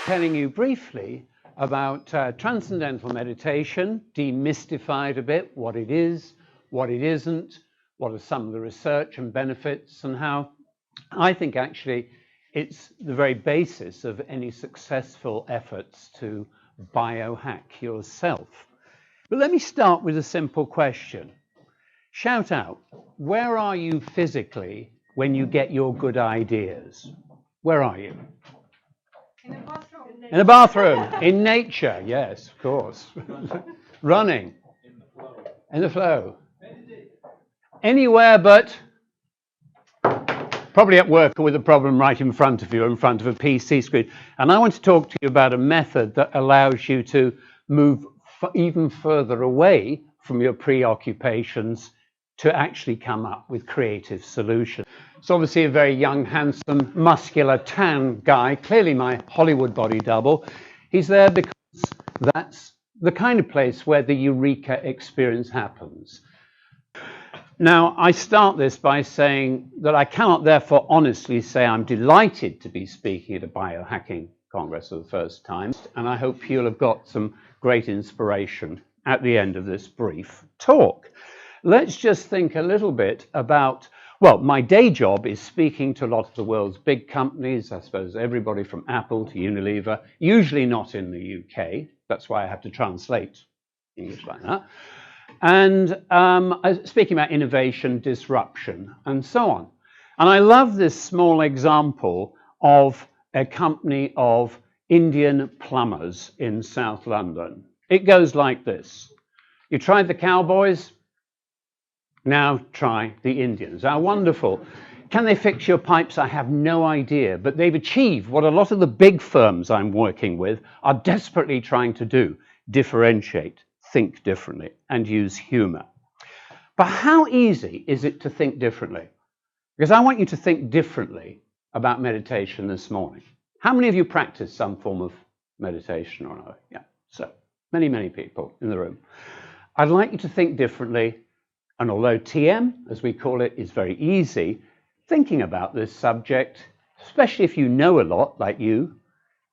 telling you briefly about Transcendental Meditation, demystify it a bit, what it is, what it isn't, what are some of the research and benefits, and how I think actually it's the very basis of any successful efforts to biohack yourself. But let me start with a simple question. Shout out, where are you physically when you get your good ideas? Where are you? In a bathroom. In a bathroom, in nature, yes, of course. Running. In the flow. Anywhere but probably at work or with a problem right in front of you, in front of a PC screen. And I want to talk to you about a method that allows you to move even further away from your preoccupations to actually come up with creative solutions. It's obviously a very young, handsome, muscular, tan guy, clearly my Hollywood body double. He's there because that's the kind of place where the eureka experience happens. Now, I start this by saying that I cannot therefore honestly say I'm delighted to be speaking at a Biohacking Congress for the first time, and I hope you'll have got some great inspiration at the end of this brief talk. Let's just think a little bit about, well, my day job is speaking to a lot of the world's big companies, I suppose everybody from Apple to Unilever, usually not in the UK, that's why I have to translate English like that, and speaking about innovation, disruption, and so on. And I love this small example of a company of Indian plumbers in South London. It goes like this. You tried the cowboys, now try the Indians. How wonderful. Can they fix your pipes? I have no idea, but they've achieved what a lot of the big firms I'm working with are desperately trying to do: differentiate, think differently, and use humor. But how easy is it to think differently? Because I want you to think differently about meditation this morning. How many of you practice some form of meditation or another? Yeah, so many people in the room. I'd like you to think differently. And although TM, as we call it, is very easy, thinking about this subject, especially if you know a lot, like you,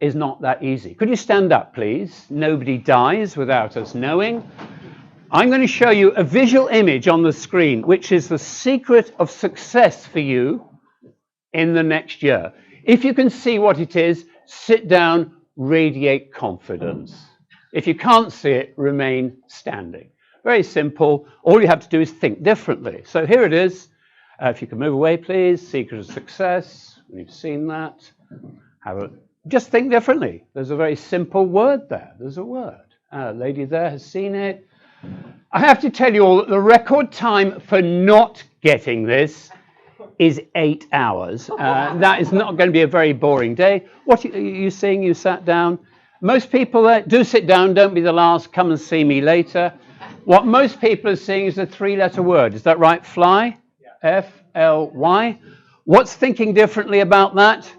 is not that easy. Could you stand up, please? Nobody dies without us knowing. I'm going to show you a visual image on the screen, which is the secret of success for you in the next year. If you can see what it is, sit down, radiate confidence. If you can't see it, remain standing. Very simple. All you have to do is think differently. So here it is. If you can move away, please. Secret of success. We've seen that. Just think differently. There's a very simple word there. There's a word. A lady there has seen it. I have to tell you all that the record time for not getting this is 8 hours. That is not going to be a very boring day. What are you seeing? You sat down. Most people do sit down. Don't be the last. Come and see me later. What most people are seeing is a 3-letter word. Is that right? Fly? Yeah. F-L-Y. What's thinking differently about that?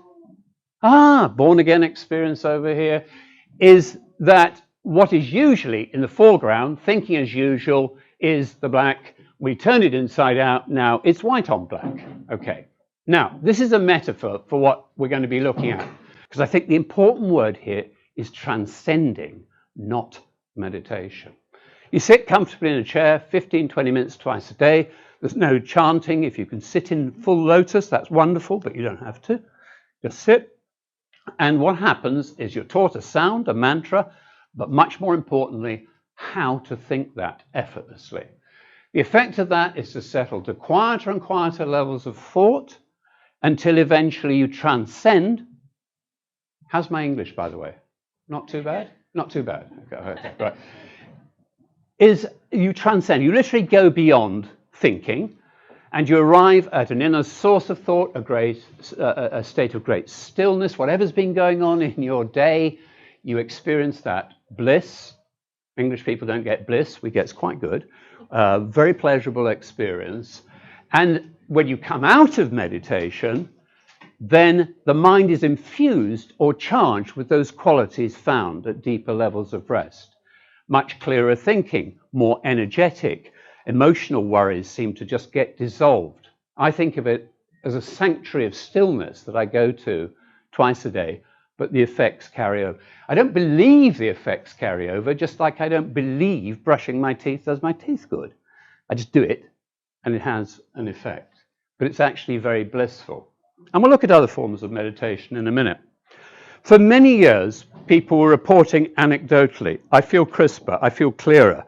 Born again experience over here is that what is usually in the foreground, thinking as usual, is the black. We turn it inside out. Now it's white on black. Okay. Now, this is a metaphor for what we're going to be looking at, because I think the important word here is transcending, not meditation. You sit comfortably in a chair, 15-20 minutes twice a day. There's no chanting. If you can sit in full lotus, that's wonderful, but you don't have to. Just sit. And what happens is you're taught a sound, a mantra, but much more importantly, how to think that effortlessly. The effect of that is to settle to quieter and quieter levels of thought until eventually you transcend. How's my English, by the way? Not too bad? Not too bad. Okay, right. You transcend, you literally go beyond thinking, and you arrive at an inner source of thought, a state of great stillness. Whatever's been going on in your day, you experience that bliss. English people don't get bliss, we get it's quite good. Very pleasurable experience. And when you come out of meditation, then the mind is infused or charged with those qualities found at deeper levels of rest. Much clearer thinking, more energetic. Emotional worries seem to just get dissolved. I think of it as a sanctuary of stillness that I go to twice a day, but the effects carry over. I don't believe the effects carry over, just like I don't believe brushing my teeth does my teeth good. I just do it, and it has an effect. But it's actually very blissful. And we'll look at other forms of meditation in a minute. For many years, people were reporting anecdotally, I feel crisper, I feel clearer,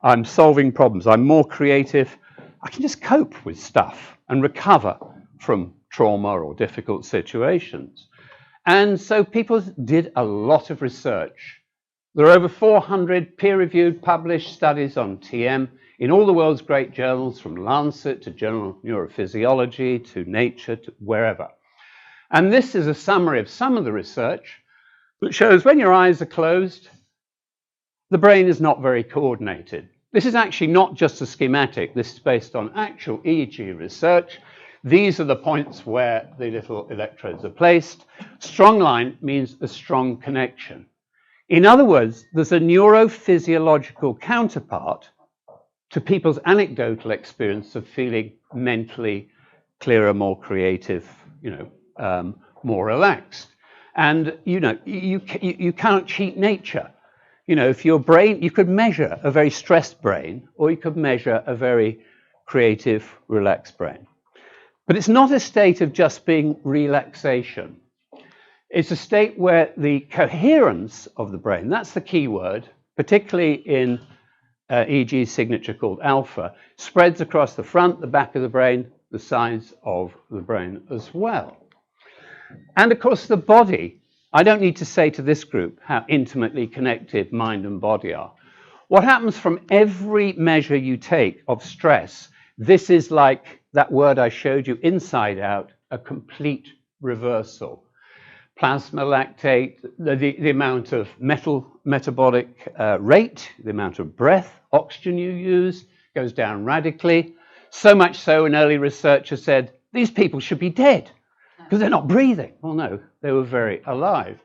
I'm solving problems, I'm more creative, I can just cope with stuff and recover from trauma or difficult situations. And so people did a lot of research. There are over 400 peer-reviewed published studies on TM in all the world's great journals, from Lancet to Journal of Neurophysiology to Nature to wherever. And this is a summary of some of the research that shows when your eyes are closed, the brain is not very coordinated. This is actually not just a schematic. This is based on actual EEG research. These are the points where the little electrodes are placed. Strong line means a strong connection. In other words, there's a neurophysiological counterpart to people's anecdotal experience of feeling mentally clearer, more creative, more relaxed. And, you can't cheat nature. If your brain, you could measure a very stressed brain, or you could measure a very creative, relaxed brain. But it's not a state of just being relaxation. It's a state where the coherence of the brain, that's the key word, particularly in EEG signature called alpha, spreads across the front, the back of the brain, the sides of the brain as well. And of course, the body, I don't need to say to this group how intimately connected mind and body are. What happens from every measure you take of stress, this is like that word I showed you, inside out, a complete reversal. Plasma lactate, the amount of metabolic rate, the amount of breath, oxygen you use goes down radically. So much so, an early researcher said, these people should be dead because they're not breathing. Well, no, they were very alive.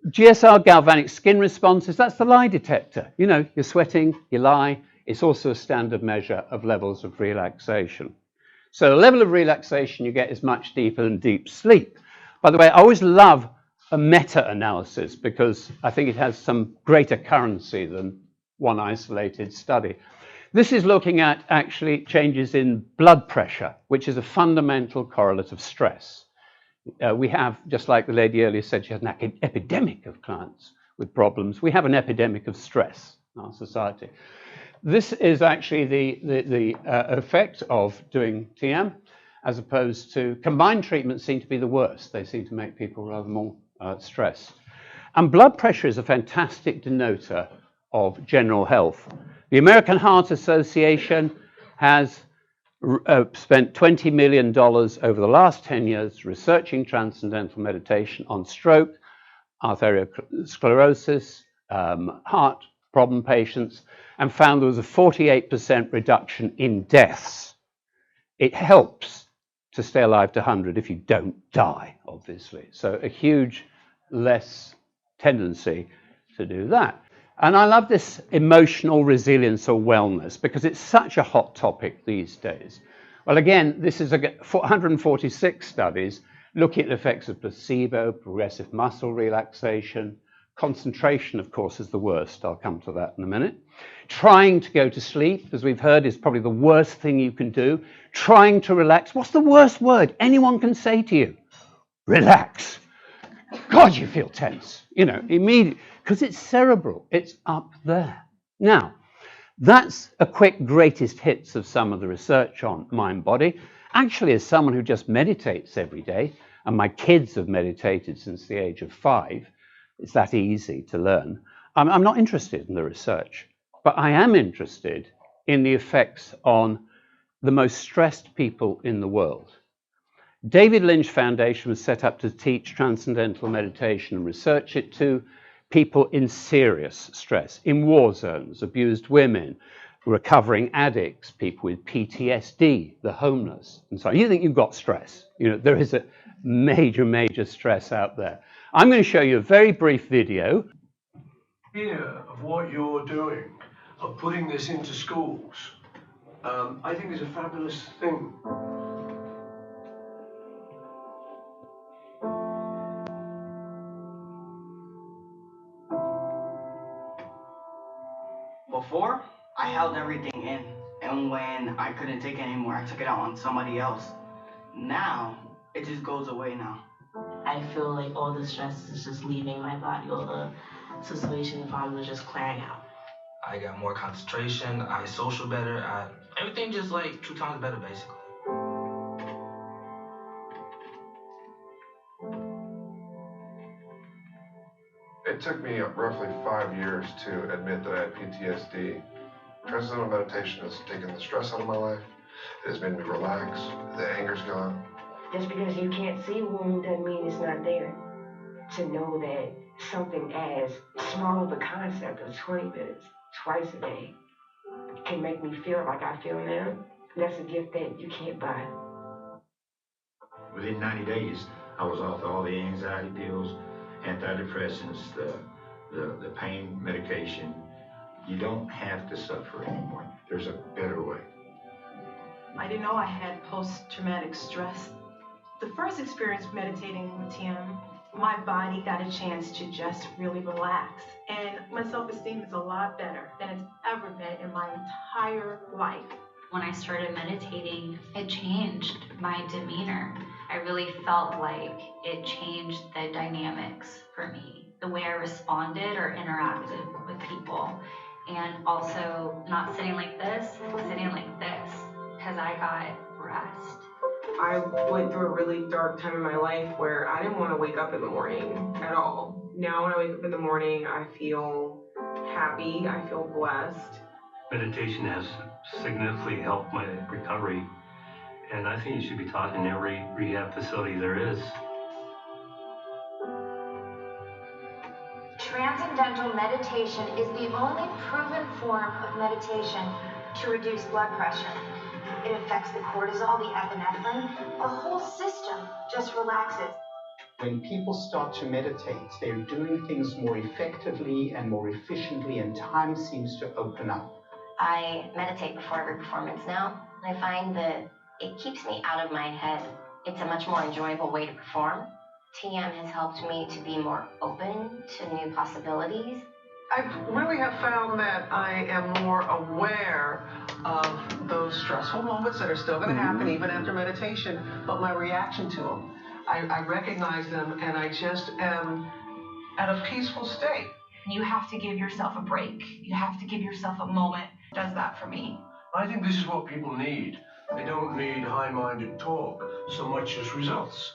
GSR, galvanic skin responses, that's the lie detector. You're sweating, you lie. It's also a standard measure of levels of relaxation. So the level of relaxation you get is much deeper than deep sleep. By the way, I always love a meta-analysis because I think it has some greater currency than one isolated study. This is looking at actually changes in blood pressure, which is a fundamental correlate of stress. We have, just like the lady earlier said, she has an epidemic of clients with problems. We have an epidemic of stress in our society. This is actually the effect of doing TM, as opposed to combined treatments seem to be the worst. They seem to make people rather more stressed. And blood pressure is a fantastic denoter of general health. The American Heart Association has spent $20 million over the last 10 years researching transcendental meditation on stroke, arteriosclerosis, heart problem patients, and found there was a 48% reduction in deaths. It helps to stay alive to 100 if you don't die, obviously. So a huge less tendency to do that. And I love this emotional resilience or wellness because it's such a hot topic these days. Well, again, this is 146 studies looking at the effects of placebo, progressive muscle relaxation. Concentration, of course, is the worst. I'll come to that in a minute. Trying to go to sleep, as we've heard, is probably the worst thing you can do. Trying to relax. What's the worst word anyone can say to you? Relax. God, you feel tense, immediately, because it's cerebral. It's up there. Now, that's a quick greatest hits of some of the research on mind-body. Actually, as someone who just meditates every day, and my kids have meditated since the age of 5, it's that easy to learn. I'm not interested in the research, but I am interested in the effects on the most stressed people in the world. David Lynch Foundation was set up to teach transcendental meditation and research it to people in serious stress, in war zones, abused women, recovering addicts, people with PTSD, the homeless, and so on. You think you've got stress. There is a major stress out there. I'm going to show you a very brief video. Idea of what you're doing, of putting this into schools, I think is a fabulous thing. Before, I held everything in, and when I couldn't take it anymore, I took it out on somebody else. Now, it just goes away now. I feel like all the stress is just leaving my body, all the situation problems are just clearing out. I got more concentration, I social better, everything just like 2 times better basically. It took me roughly 5 years to admit that I had PTSD. Transcendental meditation has taken the stress out of my life. It has made me relax. The anger's gone. Just because you can't see a wound doesn't mean it's not there. To know that something as small of a concept of 20 minutes twice a day can make me feel like I feel now, that's a gift that you can't buy. Within 90 days, I was off all the anxiety pills, antidepressants, the pain medication. You don't have to suffer anymore. There's a better way. I didn't know I had post-traumatic stress. The first experience meditating with TM, my body got a chance to just really relax. And my self-esteem is a lot better than it's ever been in my entire life. When I started meditating, it changed my demeanor. I really felt like it changed the dynamics for me, the way I responded or interacted with people. And also not sitting like this, sitting like this, because I got rest. I went through a really dark time in my life where I didn't want to wake up in the morning at all. Now when I wake up in the morning, I feel happy, I feel blessed. Meditation has significantly helped my recovery, and I think it should be taught in every rehab facility there is. Transcendental meditation is the only proven form of meditation to reduce blood pressure. It affects the cortisol, the epinephrine, the whole system just relaxes. When people start to meditate, they're doing things more effectively and more efficiently, and time seems to open up. I meditate before every performance now. I find that it keeps me out of my head. It's a much more enjoyable way to perform. TM has helped me to be more open to new possibilities. I really have found that I am more aware of those stressful moments that are still going to happen even after meditation, but my reaction to them. I recognize them and I just am at a peaceful state. You have to give yourself a break. You have to give yourself a moment. It does that for me. I think this is what people need. They don't need high-minded talk so much as results.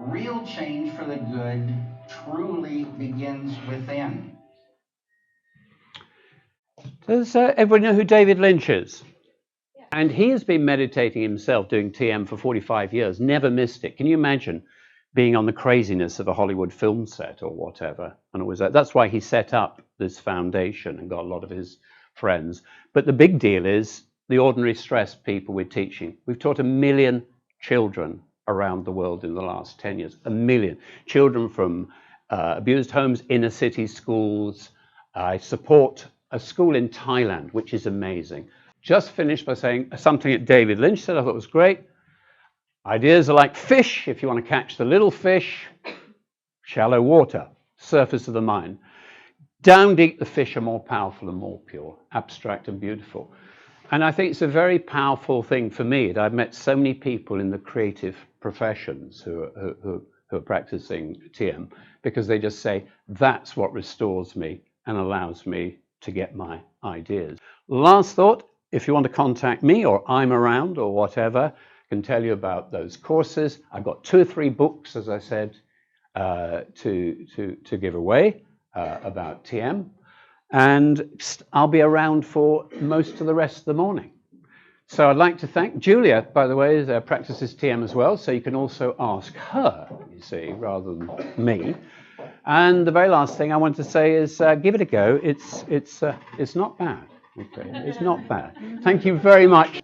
Real change for the good truly begins within. Does everyone know who David Lynch is? Yeah. And he has been meditating himself, doing TM for 45 years, never missed it. Can you imagine being on the craziness of a Hollywood film set or whatever? And it was that's why he set up this foundation and got a lot of his friends. But the big deal is the ordinary stress people we're teaching. We've taught 1 million children around the world in the last 10 years. 1 million. Children from abused homes, inner city schools. I support a school in Thailand, which is amazing. Just finished by saying something that David Lynch said I thought was great. Ideas are like fish. If you want to catch the little fish, shallow water, surface of the mind. Down deep, the fish are more powerful and more pure, abstract and beautiful. And I think it's a very powerful thing for me. I've met so many people in the creative professions who are practicing TM because they just say, that's what restores me and allows me to get my ideas. Last thought, if you want to contact me or I'm around or whatever, I can tell you about those courses. I've got 2 or 3 books, as I said, to give away about TM. And I'll be around for most of the rest of the morning. So I'd like to thank Julia, by the way, practices TM as well, so you can also ask her, you see, rather than me. And the very last thing I want to say is give it a go. It's not bad. Okay, it's not bad. Thank you very much.